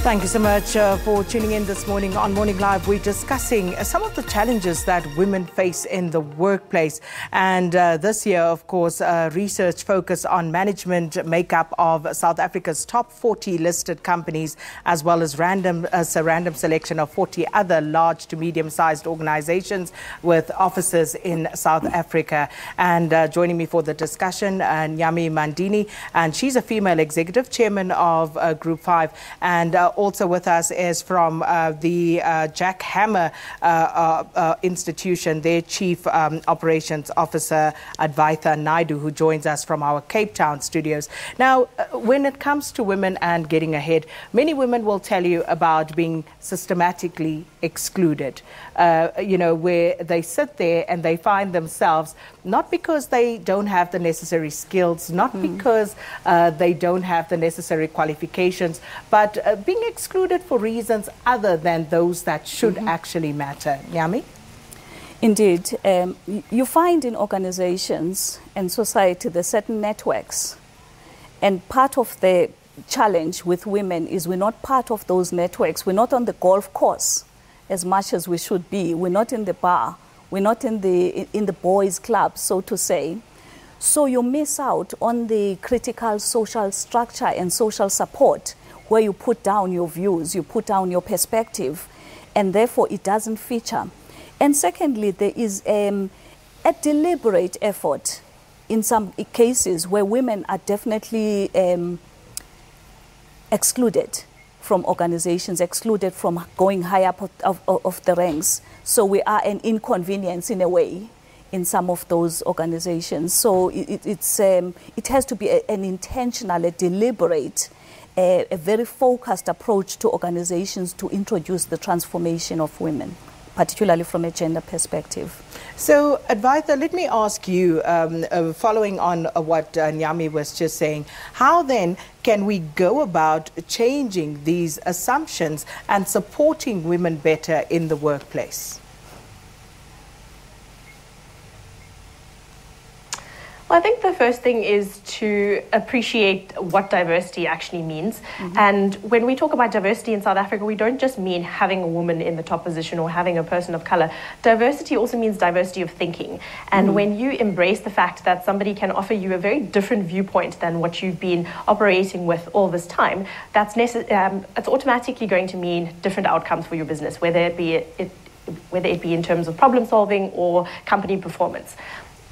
Thank you so much for tuning in this morning on Morning Live. We're discussing some of the challenges that women face in the workplace. And this year, of course, research focused on management makeup of South Africa's top 40 listed companies, as well as random selection of 40 other large to medium-sized organizations with offices in South Africa. And joining me for the discussion, Nyami Mandindi, and she's a female executive chairman of Group 5. And also with us is from the Jack Hammer institution, their Chief Operations Officer, Advaita Naidoo, who joins us from our Cape Town studios. Now, when it comes to women and getting ahead, many women will tell you about being systematically excluded, where they sit there and they find themselves, not because they don't have the necessary skills, not because they don't have the necessary qualifications, but being excluded for reasons other than those that should actually matter. Nyami? Indeed. You find in organizations and society there are certain networks. And part of the challenge with women is we're not part of those networks. We're not on the golf course as much as we should be. We're not in the bar. We're not in the boys' club, so to say. So you miss out on the critical social structure and social support where you put down your views, you put down your perspective, and therefore it doesn't feature. And secondly, there is a deliberate effort in some cases where women are definitely excluded from organizations, excluded from going high up of the ranks. So we are an inconvenience in a way in some of those organizations. So it has to be an intentional, a deliberate, a very focused approach to organizations to introduce the transformation of women, particularly from a gender perspective. So, Advaita, let me ask you, following on what Nyami was just saying, how then can we go about changing these assumptions and supporting women better in the workplace? Well, I think the first thing is to appreciate what diversity actually means. And when we talk about diversity in South Africa, we don't just mean having a woman in the top position or having a person of color. Diversity also means diversity of thinking. And when you embrace the fact that somebody can offer you a very different viewpoint than what you've been operating with all this time, it's automatically going to mean different outcomes for your business, whether it be in terms of problem solving or company performance.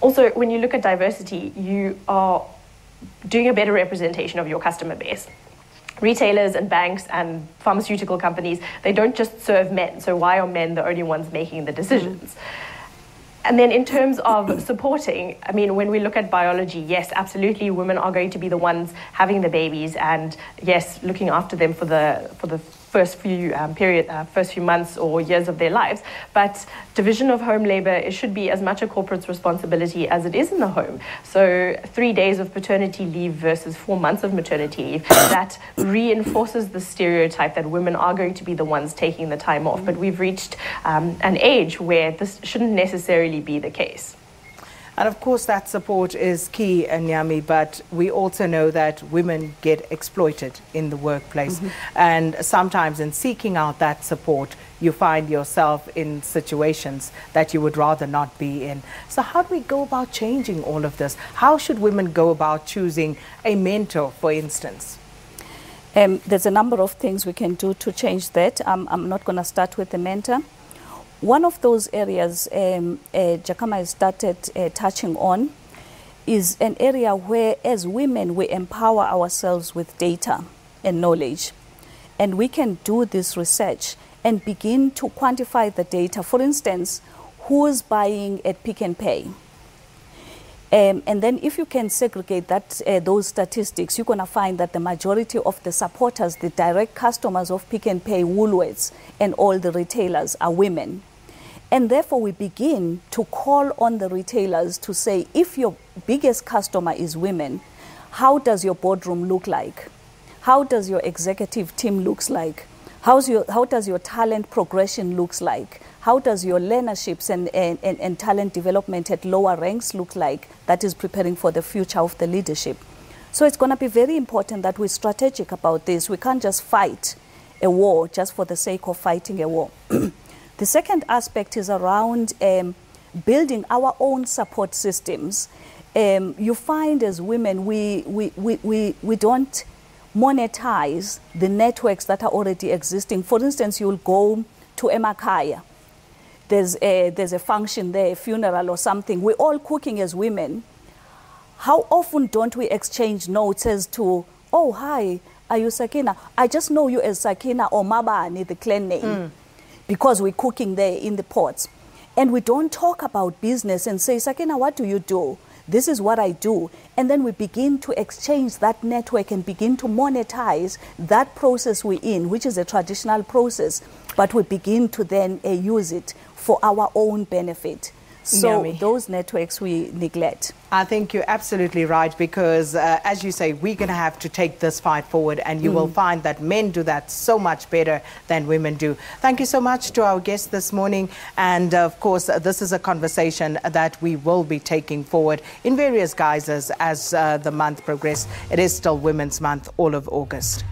Also, when you look at diversity, you are doing a better representation of your customer base. Retailers and banks and pharmaceutical companies, they don't just serve men. So why are men the only ones making the decisions? And then in terms of supporting, I mean, when we look at biology, yes, absolutely, women are going to be the ones having the babies and, yes, looking after them for the first few months or years of their lives. But division of home labor, it should be as much a corporate's responsibility as it is in the home. So 3 days of paternity leave versus 4 months of maternity leave, that reinforces the stereotype that women are going to be the ones taking the time off. But we've reached an age where this shouldn't necessarily be the case. And of course, that support is key, Nyami, but we also know that women get exploited in the workplace. And sometimes in seeking out that support, you find yourself in situations that you would rather not be in. So how do we go about changing all of this? How should women go about choosing a mentor, for instance? There's a number of things we can do to change that. I'm not going to start with the mentor. One of those areas Jakama has started touching on is an area where, as women, we empower ourselves with data and knowledge. And we can do this research and begin to quantify the data. For instance, who's buying at Pick n Pay? And then if you can segregate those statistics, you're going to find that the majority of the supporters, the direct customers of Pick n Pay, Woolworths, and all the retailers are women. And therefore, we begin to call on the retailers to say, if your biggest customer is women, how does your boardroom look like? How does your executive team look like? How does your talent progression look like? How does your learnerships and talent development at lower ranks look like? That is preparing for the future of the leadership. So it's going to be very important that we're strategic about this. We can't just fight a war just for the sake of fighting a war. The second aspect is around building our own support systems. You find as women, we don't monetize the networks that are already existing. For instance, you'll go to Emakaya. There's a function there, a funeral or something. We're all cooking as women. How often don't we exchange notes as to, oh, hi, are you Sakina? I just know you as Sakina or Mabani, the clan name, because we're cooking there in the pots. And we don't talk about business and say, Sakina, what do you do? This is what I do. And then we begin to exchange that network and begin to monetize that process we're in, which is a traditional process, but we begin to then use it for our own benefit. So Nyami, those networks we neglect. I think you're absolutely right, because as you say, we're going to have to take this fight forward, and you will find that men do that so much better than women do. Thank you so much to our guest this morning. And of course, this is a conversation that we will be taking forward in various guises as the month progresses. It is still Women's Month, all of August.